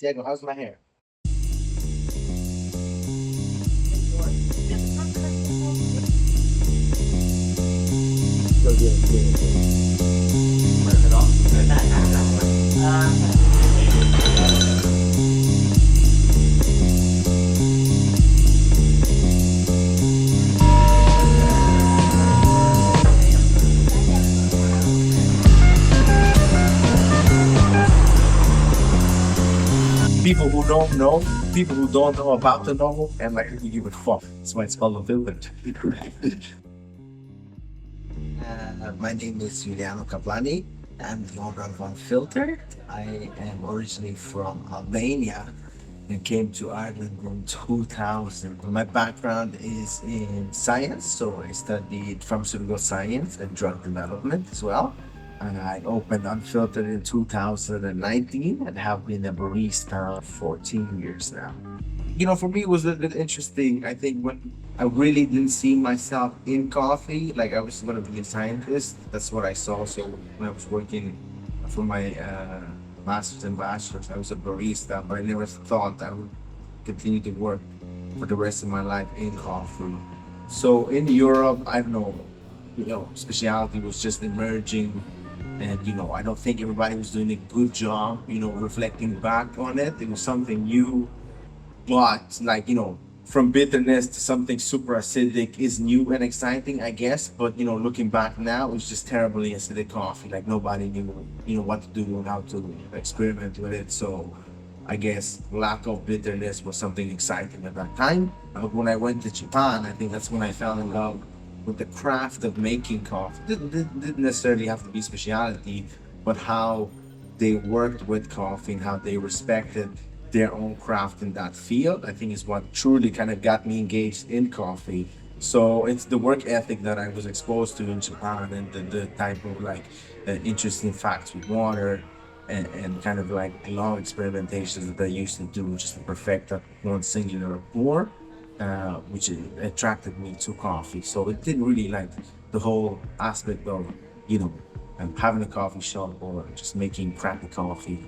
Diego, how's my hair? Go get it. People who don't know about the novel, and like you give it fuck. That's why it's called Unfiltered. My name is Juljano Kapllani. I'm the owner of Unfiltered. I am originally from Albania and came to Ireland in 2000. My background is in science, so I studied pharmaceutical science and drug development as well. And I opened Unfiltered in 2019 and have been a barista for 14 years now. For me, it was a bit interesting. I think when I really didn't see myself in coffee, like I was going to be a scientist. That's what I saw. So when I was working for my master's and bachelor's, I was a barista, but I never thought I would continue to work for the rest of my life in coffee. So in Europe, I don't know, specialty was just emerging. And, I don't think everybody was doing a good job, reflecting back on it. It was something new, but like, from bitterness to something super acidic is new and exciting, I guess. But, looking back now, it's just terribly acidic coffee. Like nobody knew, what to do and how to experiment with it. So I guess lack of bitterness was something exciting at that time. But when I went to Japan, I think that's when I fell in love with the craft of making coffee. Didn't necessarily have to be specialty, but how they worked with coffee and how they respected their own craft in that field, I think is what truly kind of got me engaged in coffee. So it's the work ethic that I was exposed to in Japan and the type of like interesting facts with water and kind of like long experimentations that I used to do just to perfect that one singular pour, which attracted me to coffee. So it didn't really like the whole aspect of, having a coffee shop or just making crappy coffee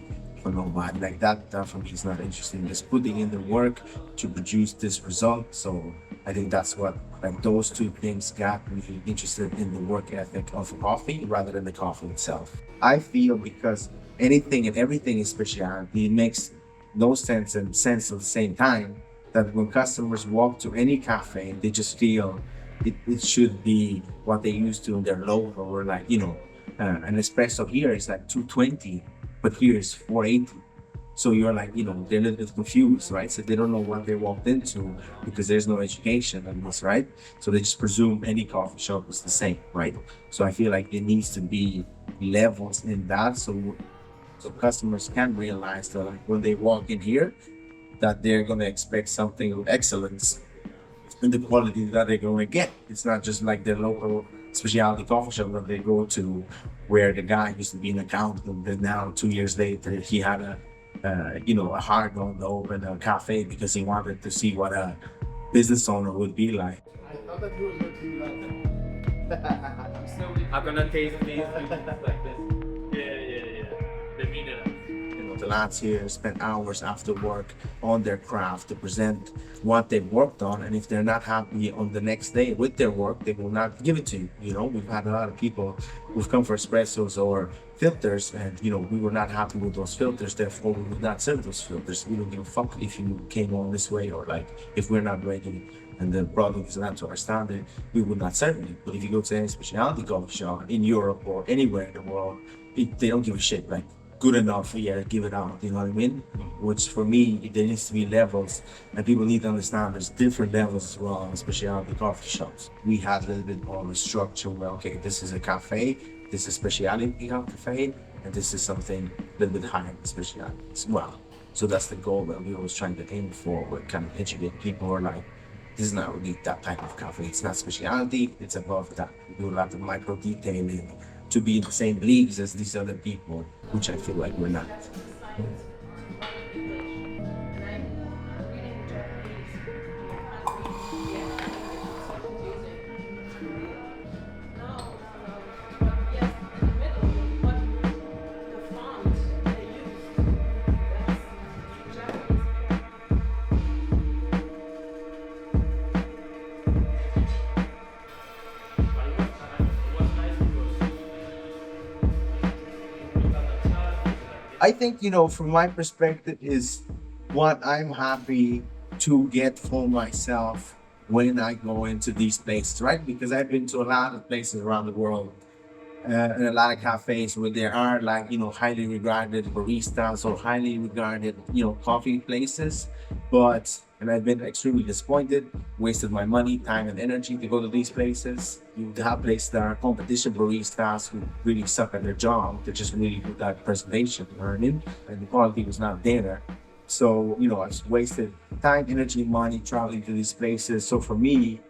for nobody. Like that for me is not interesting. Just putting in the work to produce this result. So I think that's what like those two things got me interested in the work ethic of coffee rather than the coffee itself. I feel because anything and everything is specialty, it makes no sense and sense at the same time that when customers walk to any cafe, they just feel it should be what they used to in their local or like, an espresso here is like 220, but here is 480. So you're like, they're a little bit confused, right? So they don't know what they walked into because there's no education on this, right? So they just presume any coffee shop is the same, right? So I feel like there needs to be levels in that so customers can realize that like, when they walk in here, that they're going to expect something of excellence in the quality that they're going to get. It's not just like their local specialty coffee shop that they go to where the guy used to be an accountant and now 2 years later he had a hard on to open a cafe because he wanted to see what a business owner would be like. I thought that he was going to do that. I'm gonna taste these like this. Yeah. The meaning. The lads here spend hours after work on their craft to present what they've worked on, and if they're not happy on the next day with their work, they will not give it to you. We've had a lot of people who've come for espressos or filters, and we were not happy with those filters, therefore we would not serve those filters. We don't give a fuck if you came on this way, or like if we're not ready and the product is not to our standard, we would not serve it. But if you go to any specialty coffee shop in Europe or anywhere in the world, they don't give a shit. Like, good enough, yeah, give it out, you know what I mean? Which for me, there needs to be levels, and people need to understand there's different levels as well in specialty coffee shops. We had a little bit more of a structure where, okay, this is a cafe, this is specialty cafe, and this is something a little bit higher than specialty as well. So that's the goal that we always trying to aim for. We're kind of educate people who are like, this is not really that type of cafe. It's not specialty, it's above that. We do a lot of micro detailing to be in the same leagues as these other people, which I feel like we're not. I think, from my perspective, is what I'm happy to get for myself when I go into these places, right? Because I've been to a lot of places around the world, and a lot of cafes where there are like, highly regarded baristas or highly regarded, coffee places. And I've been extremely disappointed, wasted my money, time, and energy to go to these places. You have places that are competition baristas who really suck at their job. They're just really good at presentation, you know what I mean? And the quality was not there. So, I just wasted time, energy, money traveling to these places. So for me,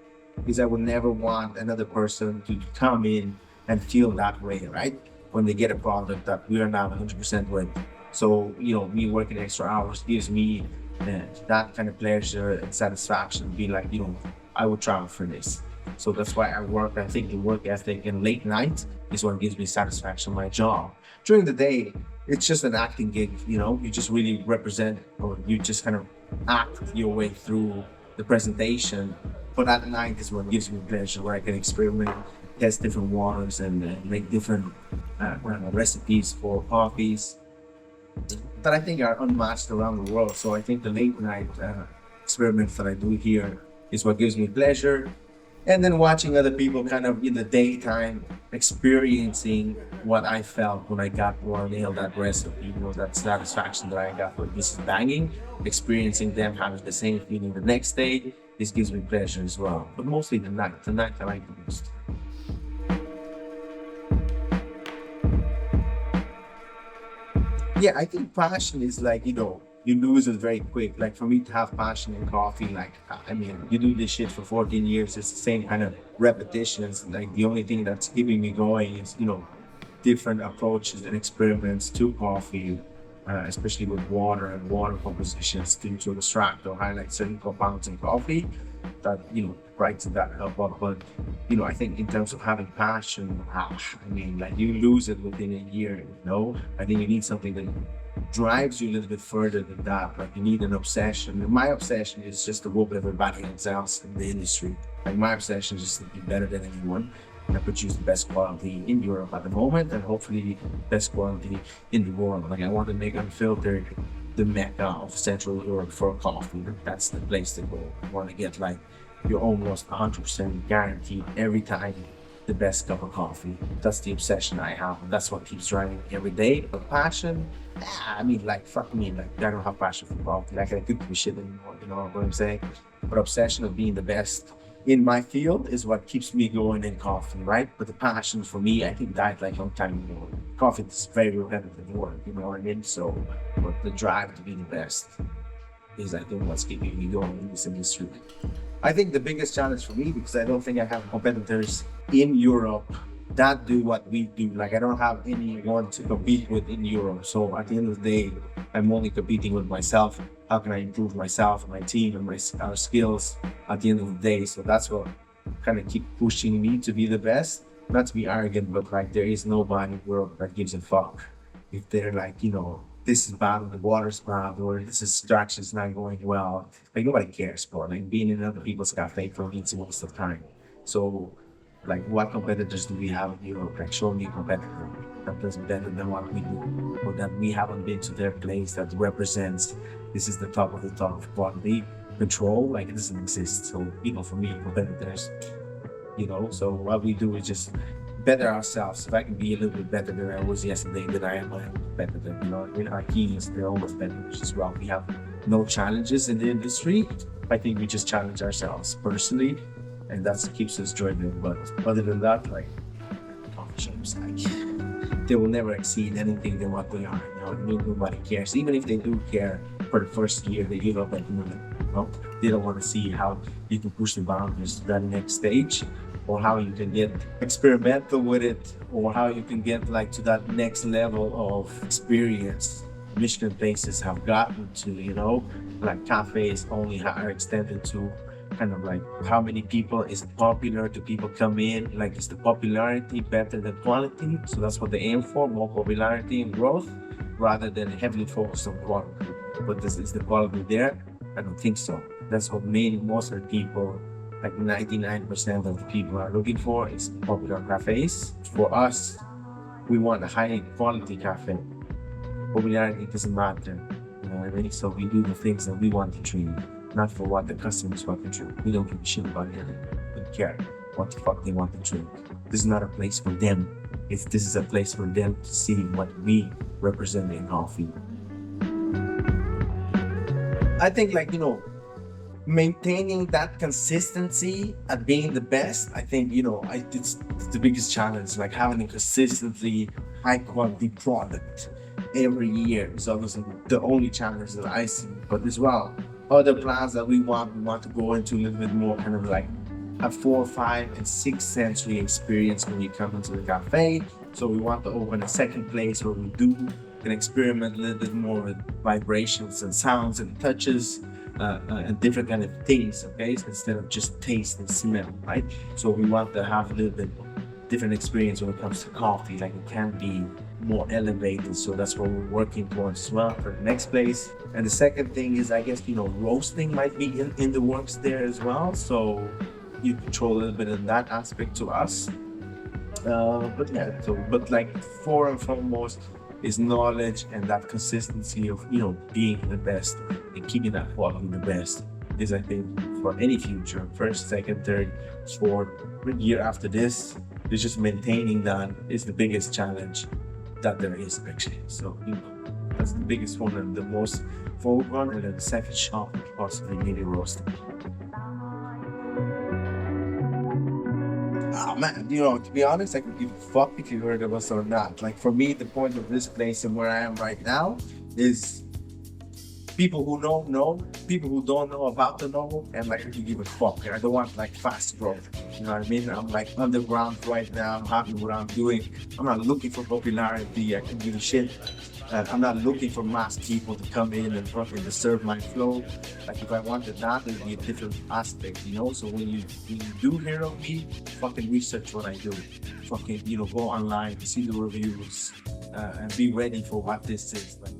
is I would never want another person to come in and feel that way, right? When they get a product that we are not 100% with. So, me working extra hours gives me that kind of pleasure and satisfaction, be like, I would travel for this. So that's why I work. I think the work ethic in late night is what gives me satisfaction in my job. During the day, it's just an acting gig, you just really represent, or you just kind of act your way through the presentation. But at night is what gives me pleasure, where I can experiment, test different waters, and make different recipes for coffees that I think are unmatched around the world. So I think the late night experiments that I do here is what gives me pleasure. And then watching other people kind of in the daytime experiencing what I felt when I got or nailed that recipe, that satisfaction that I got with this banging, experiencing them having the same feeling the next day, this gives me pleasure as well. But mostly the night I like the most. Yeah, I think passion is like, you lose it very quick. Like for me to have passion in coffee, like, I mean, you do this shit for 14 years, it's the same kind of repetitions. Like the only thing that's keeping me going is, different approaches and experiments to coffee, especially with water and water compositions to extract or highlight certain compounds in coffee that, brighten that up. But, I think in terms of having passion, I mean, like you lose it within a year, I think you need something that drives you a little bit further than that. Like you need an obsession. And my obsession is just to whoop everybody else in the industry. Like my obsession is just to be better than anyone and produce the best quality in Europe at the moment, and hopefully best quality in the world. Like I want to make Unfiltered the mecca of Central Europe for coffee. That's the place to go. I want to get like you're almost 100% guaranteed every time the best cup of coffee. That's the obsession I have. And that's what keeps driving me every day. But passion, I mean, like, fuck me. Like, I don't have passion for coffee. Like, I couldn't give a shit anymore. You know what I'm saying? But obsession of being the best in my field is what keeps me going in coffee, right? But the passion for me, I think died like a long time ago. Coffee is very repetitive work, you know what I mean? So, but the drive to be the best is, I think, what's keeping me going in this industry. I think the biggest challenge for me, because I don't think I have competitors in Europe that do what we do. Like I don't have anyone to compete with in Europe. So at the end of the day, I'm only competing with myself. How can I improve myself, my team, and our skills at the end of the day? So that's what kind of keep pushing me to be the best. Not to be arrogant, but like there is nobody in the world that gives a fuck if they're like, this is bad, the water's bad, or this extraction's not going well. Like nobody cares, bro. Like being in other people's cafe for me is a waste of time. So like what competitors do we have in Europe? Like show me a competitor that does better than what we do, or that we haven't been to their place that represents this is the top of the top of quality control. Like it doesn't exist. So, for me, competitors, so what we do is just better ourselves. If I can be a little bit better than I was yesterday, then I am a competitor. Our teams, they're always competitors as well. We have no challenges in the industry. I think we just challenge ourselves personally, and that keeps us driven. But other than that, like coffee shops, like they will never exceed anything than what they are. Nobody cares. Even if they do care for the first year, they give up at the moment. They don't want to see how you can push the boundaries to that next stage, or how you can get experimental with it, or how you can get like to that next level of experience. Michelin places have gotten to, like cafes only are extended to kind of like how many people is it popular, do people come in, like is the popularity better than quality? So that's what they aim for, more popularity and growth rather than heavily focused on quality. But is the quality there? I don't think so. That's what most of the people, like 99% of the people are looking for, is popular cafes. For us, we want a high quality cafe. Popularity doesn't matter. You know what I mean? So we do the things that we want to drink, not for what the customers want to drink. We don't give a shit about it. We don't care what the fuck they want to drink. This is not a place for them. This is a place for them to see what we represent in coffee. I think, like, maintaining that consistency at being the best, I think, it's the biggest challenge. Like having a consistently high quality product every year is obviously the only challenge that I see. But as well, other plans that we want to go into a little bit more kind of like a 4, 5, and 6 sensory experience when you come into the cafe. So we want to open a second place where we can experiment a little bit more with vibrations and sounds and touches. And different kind of things, okay? So instead of just taste and smell, right? So we want to have a little bit different experience when it comes to coffee. Like it can be more elevated. So that's what we're working towards as well for the next place. And the second thing is, I guess, roasting might be in the works there as well. So you control a little bit of that aspect to us. But like for and foremost is knowledge and that consistency of being the best and keeping that quality the best is, I think, for any future, first, second, third, fourth year after this, is just maintaining that is the biggest challenge that there is actually. So that's the biggest one and the most forward one, and then the second shop possibly maybe roasting. Oh man, to be honest, I could give a fuck if you heard of us or not. Like for me, the point of this place and where I am right now is people who know, people who don't know about to know, and like I could give a fuck. I don't want like fast growth. You know what I mean? I'm like underground right now. I'm happy with what I'm doing. I'm not looking for popularity. I can give a shit. I'm not looking for mass people to come in and fucking disturb my flow. Like if I wanted that, there'd be a different aspect, So when you do hear of me, fucking research what I do. Fucking, go online, see the reviews, and be ready for what this is. Like